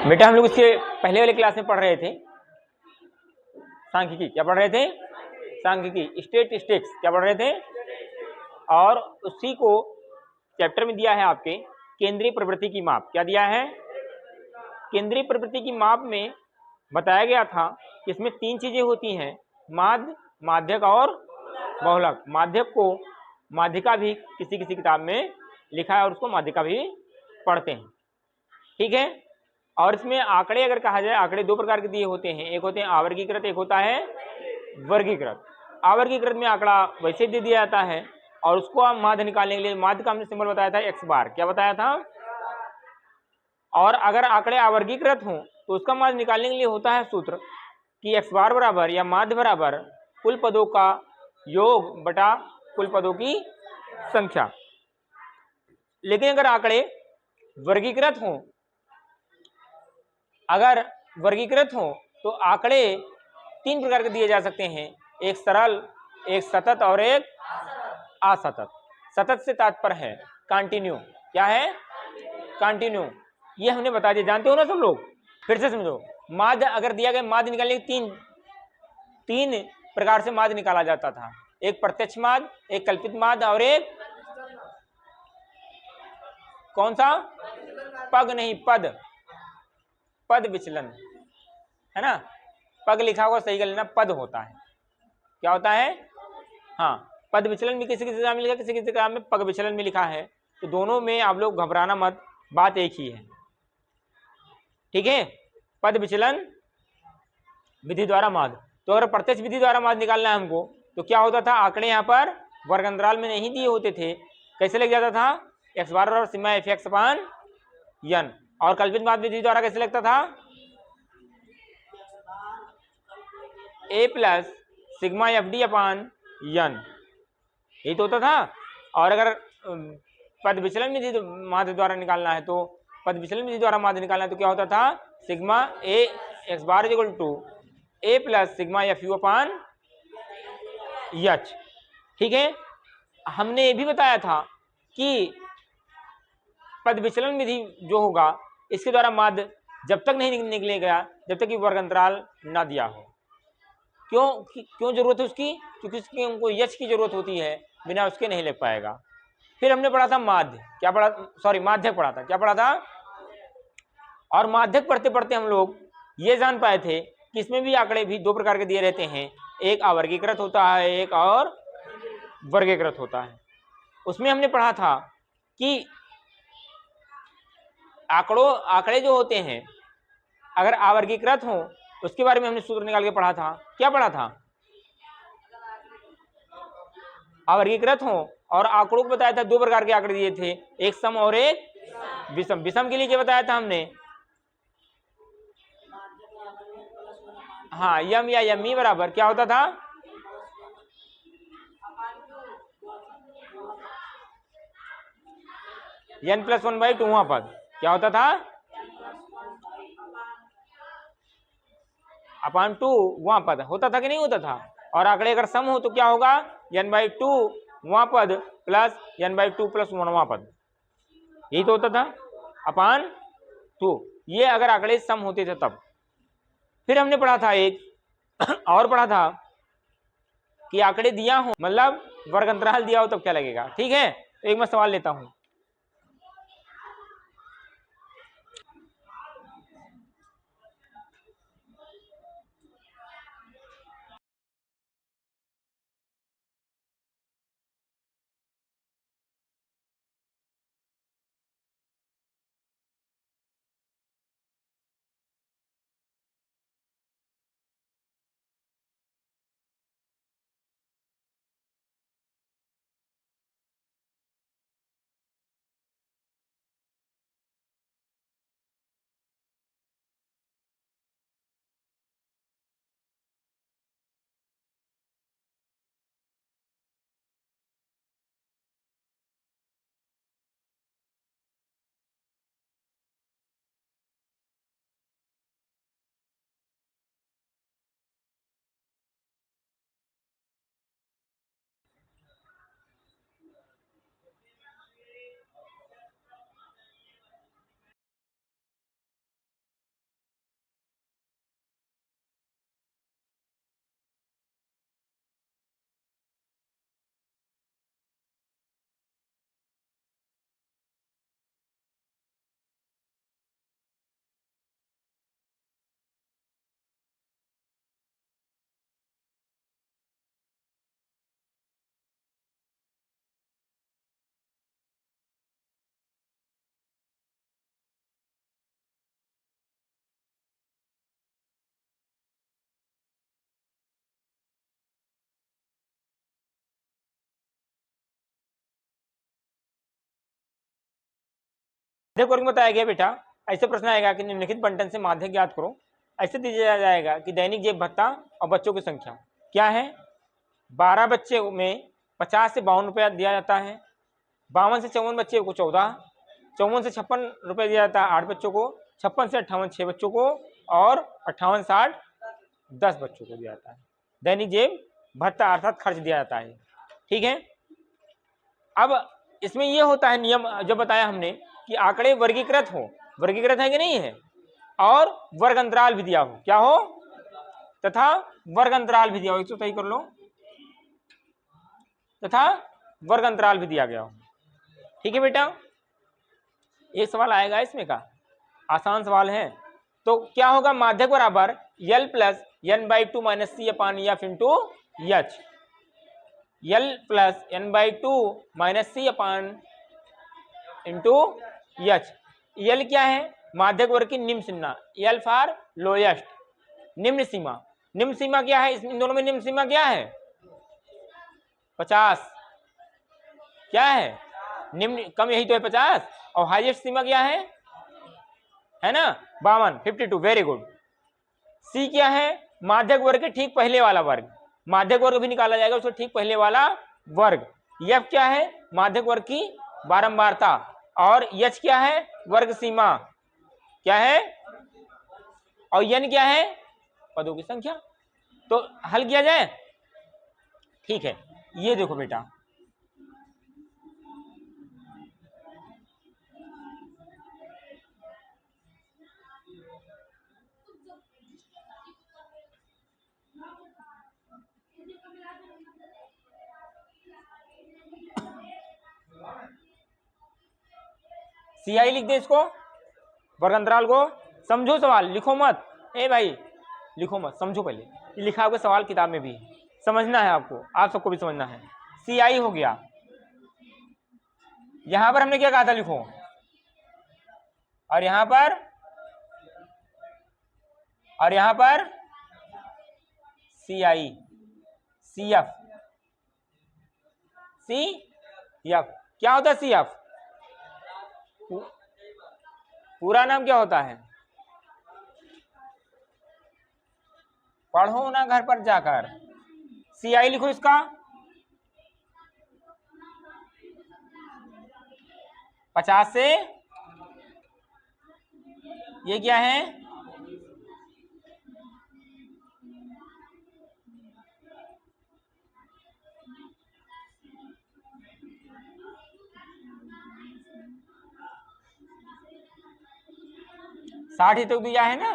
बेटा हम लोग इसके पहले वाले क्लास में पढ़ रहे थे सांख्यिकी। क्या पढ़ रहे थे? सांख्यिकी, स्टैटिस्टिक्स। क्या पढ़ रहे थे? और उसी को चैप्टर में दिया है आपके केंद्रीय प्रवृत्ति की माप। क्या दिया है? केंद्रीय प्रवृत्ति की माप में बताया गया था कि इसमें तीन चीजें होती हैं, माध्य, माध्यक और बहुलक। माध्यक को माध्यिका भी किसी किसी किताब में लिखा है और उसको माध्यिका भी पढ़ते हैं, ठीक है। और इसमें आंकड़े अगर कहा जाए, आंकड़े दो प्रकार के दिए होते हैं, एक होते हैं आवर्गीकृत, एक होता है वर्गीकृत। आवर्गीकृत में आंकड़ा वैसे दे दिया जाता है और उसको आप माध्य निकालने के लिए, माध्य का हमने सिंबल बताया था एक्स बार। क्या बताया था? और अगर आंकड़े आवर्गीकृत हों तो उसका माध्य निकालने के लिए होता है सूत्र कि एक्स बार बराबर या माध्य बराबर कुल पदों का योग बटा कुल पदों की संख्या। लेकिन अगर आंकड़े वर्गीकृत हों, अगर वर्गीकृत हो तो आंकड़े तीन प्रकार के दिए जा सकते हैं, एक सरल, एक सतत और एक असतत। सतत से तात्पर्य है कंटिन्यू। क्या है? कंटिन्यू। ये हमने बता दिया, जानते हो ना सब लोग। फिर से समझो, माध्य अगर दिया गया, माध्य निकालने के तीन प्रकार से माध्य निकाला जाता था, एक प्रत्यक्ष माध्य, एक कल्पित माध्य और एक कौन सा? पग नहीं, पद। पद विचलन है ना, पग लिखा हुआ सही कर लेना, पद होता है। क्या होता है? हाँ, पद विचलन भी किसी किसी किताब में लिखा, किसी किसी किताब में पग विचलन में लिखा है। तो दोनों में आप लोग घबराना मत, बात एक ही है, ठीक है। पद विचलन विधि द्वारा माध्य। तो अगर प्रत्यक्ष विधि द्वारा माध्य निकालना है हमको तो क्या होता था, आंकड़े यहाँ पर वर्ग अंतराल में नहीं दिए होते थे, कैसे लग जाता था? एक्स बार और सिग्मा एफ एक्स अपान यन। और कल्पित माध्य विधि द्वारा कैसे लगता था? ए प्लस सिग्मा एफ डी अपान यन, यही तो होता था। और अगर पद विचलन विधि माध्य द्वारा निकालना है तो पद विचलन विधि द्वारा माध्य निकालना है तो क्या होता था? Sigma A X bar equal to A plus sigma F U upon H, ठीक है। हमने ये भी बताया था कि पद विचलन विधि जो होगा इसके द्वारा माध्य जब तक नहीं निकलेगा जब तक कि वर्ग अंतराल ना दिया हो। क्यों जरूरत है उसकी? क्योंकि उसकी हमको यच की जरूरत होती है, बिना उसके नहीं लिख पाएगा। फिर हमने पढ़ा था माध्य। क्या पढ़ा? सॉरी, माध्यक पढ़ा था। क्या पढ़ा था? और माध्यक पढ़ते पढ़ते हम लोग ये जान पाए थे कि इसमें भी आंकड़े भी दो प्रकार के दिए रहते हैं, एक अवर्गीकृत होता है, एक और वर्गीकृत होता है। उसमें हमने पढ़ा था कि आंकड़े जो होते हैं अगर अवर्गीकृत हो उसके बारे में हमने सूत्र निकाल के पढ़ा था। क्या पढ़ा था? अवर्गीकृत हो और आंकड़ों को बताया था, दो प्रकार के आंकड़े दिए थे, एक सम और एक विषम। विषम के लिए क्या बताया था हमने? हाँ, यम या यमी बराबर क्या होता था? n प्लस 1/2 पद। क्या होता था? अपान 2 वहां पद होता था कि नहीं होता था? और आंकड़े अगर सम हो तो क्या होगा? n/2 वहां पद प्लस n/2 प्लस 1वां पद, यही तो होता था, अपान 2। ये अगर आंकड़े सम होते थे तब। फिर हमने पढ़ा था एक और पढ़ा था कि आंकड़े दिया हो मतलब वर्ग अंतराल दिया हो तब क्या लगेगा, ठीक है। तो एक मैं सवाल लेता हूं। माध्यक वर्ग में बताया गया बेटा, ऐसे प्रश्न आएगा कि निम्नलिखित बंटन से माध्यक ज्ञात करो। ऐसे दिया जाएगा कि दैनिक जेब भत्ता और बच्चों की संख्या क्या है। 12 बच्चे में 50 से 52 रुपया दिया जाता है। 52 से 54 बच्चे को 14, 54 से 56 रुपये दिया जाता है 8 बच्चों को, 56 से 58 6 बच्चों को, और 58 60 10 बच्चों को दिया जाता है। दैनिक जेब भत्ता अर्थात खर्च दिया जाता है। ठीक है, अब इसमें यह होता है नियम जो बताया हमने कि आंकड़े वर्गीकृत हो, वर्गीकृत है कि नहीं है, और वर्ग अंतराल भी दिया हो, क्या हो, तथा वर्ग अंतराल भी दिया हो, 100 सही कर लो, तथा वर्ग अंतराल भी दिया गया हो। ठीक है बेटा, एक सवाल आएगा इसमें का, आसान सवाल है। तो क्या होगा, माध्यक बराबर L plus n/2 minus C upon F into H. L plus n/2 minus C upon into H. L क्या है, माध्यक वर्ग की निम्न सीमा, L फॉर लोएस्ट, निम्न सीमा। निम्न सीमा क्या है, इन दोनों में निम्न सीमा क्या है, 50। क्या है, निम्न कम यही तो है 50, और हाईएस्ट सीमा क्या है ना 52, 52। Very good. सी क्या है, माध्यक वर्ग के ठीक पहले वाला वर्ग, माध्यक वर्ग भी निकाला जाएगा उसको ठीक पहले वाला वर्ग। एफ क्या है, माध्यक वर्ग की बारंबारता, और एच क्या है, वर्ग सीमा क्या है, और एन क्या है, पदों की संख्या। तो हल किया जाए। ठीक है, ये देखो बेटा, CI लिख दे इसको, वर्ग अंतराल को। समझो सवाल, लिखो मत, ए भाई लिखो मत, समझो पहले। ये लिखा हुआ सवाल किताब में भी समझना है आपको, आप सबको भी समझना है। CI हो गया, यहां पर हमने क्या कहा था, लिखो, और यहां पर, और यहां पर CI, CF, CF क्या होता है, CF पूरा नाम क्या होता है, पढ़ो ना घर पर जाकर। CI लिखो इसका, 50 से, ये क्या है, साठ ही तो दिया है ना।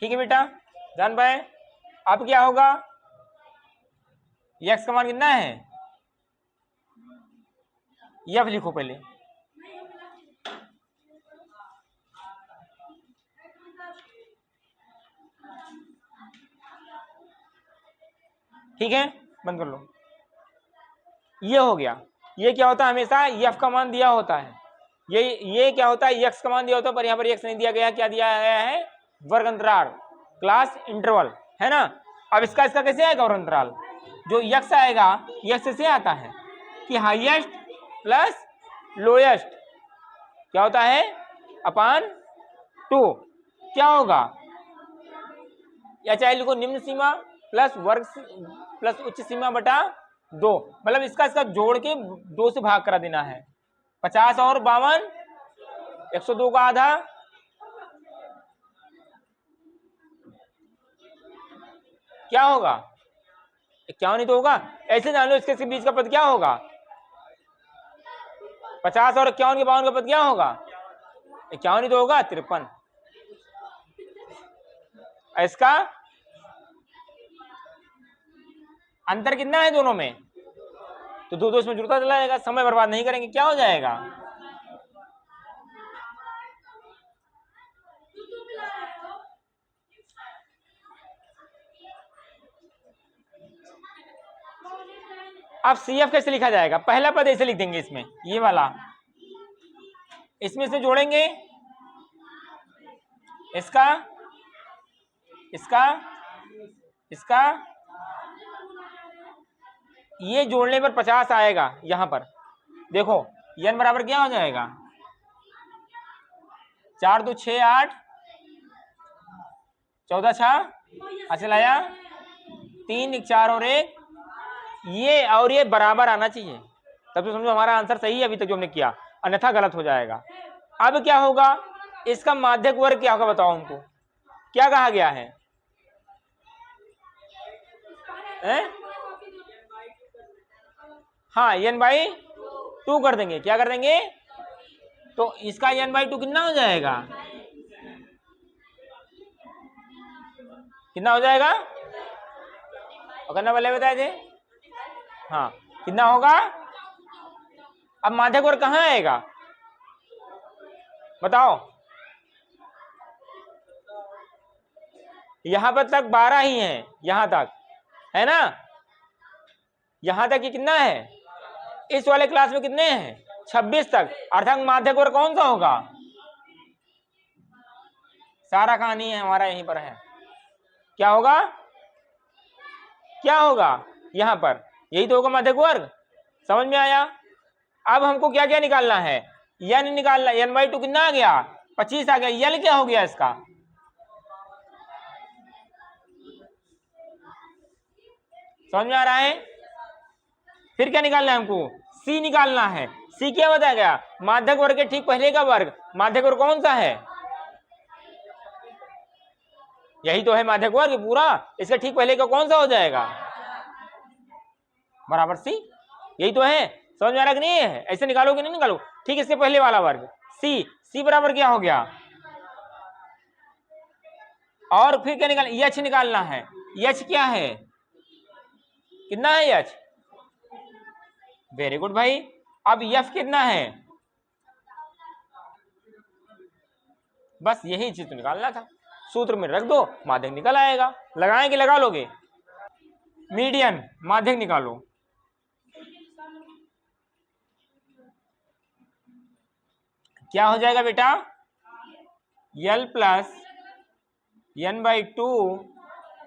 ठीक है बेटा, जान पाए। अब क्या होगा, एक्स का मान कितना है, एफ लिखो पहले। ठीक है, बंद कर लो। ये हो गया, ये क्या होता है, हमेशा एफ का मान दिया होता है, ये क्या होता है, एक्स का मान दिया होता है, पर यहाँ पर एक्स नहीं दिया गया, क्या दिया गया है, वर्ग अंतराल, क्लास इंटरवल, है ना। अब इसका कैसे आएगा वर्ग अंतराल, जो एक्स आएगा, एक्स से आता है कि हाईएस्ट प्लस लोएस्ट क्या होता है, अपान 2। क्या होगा, या चाहे लिखो निम्न सीमा प्लस वर्ग प्लस उच्च सीमा बटा 2, मतलब इसका जोड़ के 2 से भाग करा देना है। 50 और 52, 102 का आधा, क्या होगा, 51 ही तो होगा। ऐसे जान लो इसके बीच का पद क्या होगा, 50 और 51 के 52 का पद क्या होगा, 51 ही तो होगा, 53। इसका अंतर कितना है दोनों में, तो दो इसमें जुड़ता चला जाएगा, समय बर्बाद नहीं करेंगे, क्या हो जाएगा, अब CF कैसे लिखा जाएगा, पहला पद ऐसे लिख देंगे, इसमें ये वाला, इसमें से जोड़ेंगे इसका, इसका इसका ये जोड़ने पर 50 आएगा। यहां पर देखो n बराबर क्या हो जाएगा, 4 2 6 8 14 6 चलाया 3 1 4 और 1 ये बराबर आना चाहिए, तब तो समझो हमारा आंसर सही है अभी तक जो हमने किया, अन्यथा गलत हो जाएगा। अब क्या होगा, इसका माध्यक वर्ग क्या होगा बताओ हमको, क्या कहा गया है? हाँ n/2 कर देंगे, क्या कर देंगे, तो इसका n/2 कितना हो जाएगा, कितना हो जाएगा, और करना पहले बताए थे। हाँ कितना होगा, अब माध्यक वर्ग कहाँ आएगा बताओ, यहां पर तक 12 ही है, यहां तक है ना, यहां तक ये कितना है, इस वाले क्लास में कितने हैं 26 तक, अर्थात माध्यक वर्ग कौन सा होगा, सारा कहानी है हमारा यहीं पर है, क्या होगा, क्या होगा यहां पर, यही तो होगा माध्यक वर्ग, समझ में आया। अब हमको क्या क्या निकालना है, n निकालना, n/2 कितना आ गया 25 आ गया, l क्या हो गया इसका, समझ में आ रहा है। फिर क्या निकालना है हमको, c निकालना है, c क्या बताया गया, माध्यक वर्ग के ठीक पहले का वर्ग, माध्यक वर्ग कौन सा है, यही तो है माध्यक वर्ग पूरा, इसका ठीक पहले का कौन सा हो जाएगा, बराबर c, यही तो है, समझ में आ रहा कि नहीं है, ऐसे निकालो कि नहीं निकालो, ठीक इसके पहले वाला वर्ग c बराबर क्या हो गया, और फिर क्या निकालना, h निकालना है, h क्या है, कितना है h, वेरी गुड भाई। अब f कितना है, बस यही चीज तो निकालना था, सूत्र में रख दो माध्यक निकल आएगा, लगाएं कि लगा लोगे, मीडियन माध्यक निकालो, क्या हो जाएगा बेटा, l plus n/2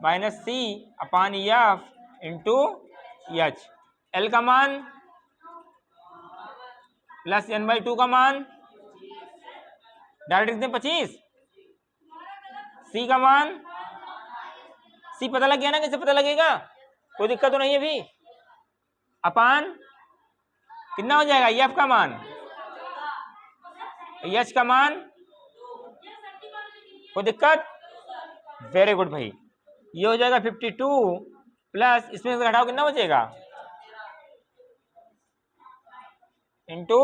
minus c अपान f इंटू h, l का मान प्लस n/2 का मान डायरेक्ट लिखते 25, c का मान, c पता लग गया ना, कैसे पता लगेगा, कोई दिक्कत तो नहीं है भी, अपान कितना हो जाएगा f का मान, h का मान, कोई दिक्कत, वेरी गुड भाई, ये हो जाएगा 52 प्लस इसमें से घटाओ कितना बचेगा, इंटू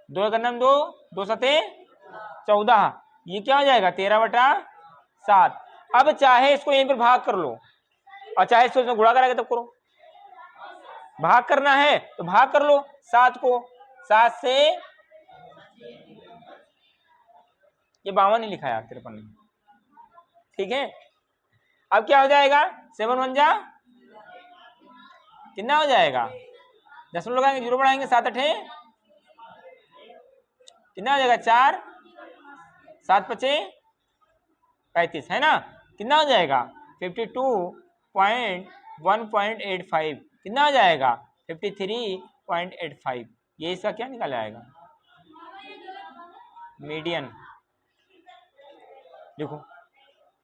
2 का नाम 2 2 7 14, ये क्या हो जाएगा 13/7। अब चाहे इसको यहीं पर भाग कर लो और चाहे इसको इसमें गुणा करेगा तब करो, भाग करना है तो भाग कर लो 7 को, 7 से ये 52 ही लिखा है 53 में, ठीक है। अब क्या हो जाएगा 7 1 जा कितना हो जाएगा, दशमलव लगाएंगे, जीरो बढ़ाएंगे, 7 8 कितना हो जाएगा 4 7 5 35 है ना, कितना हो जाएगा 52.1.85, कितना हो जाएगा 53.85, ये इसका क्या निकाला आएगा, मीडियन। देखो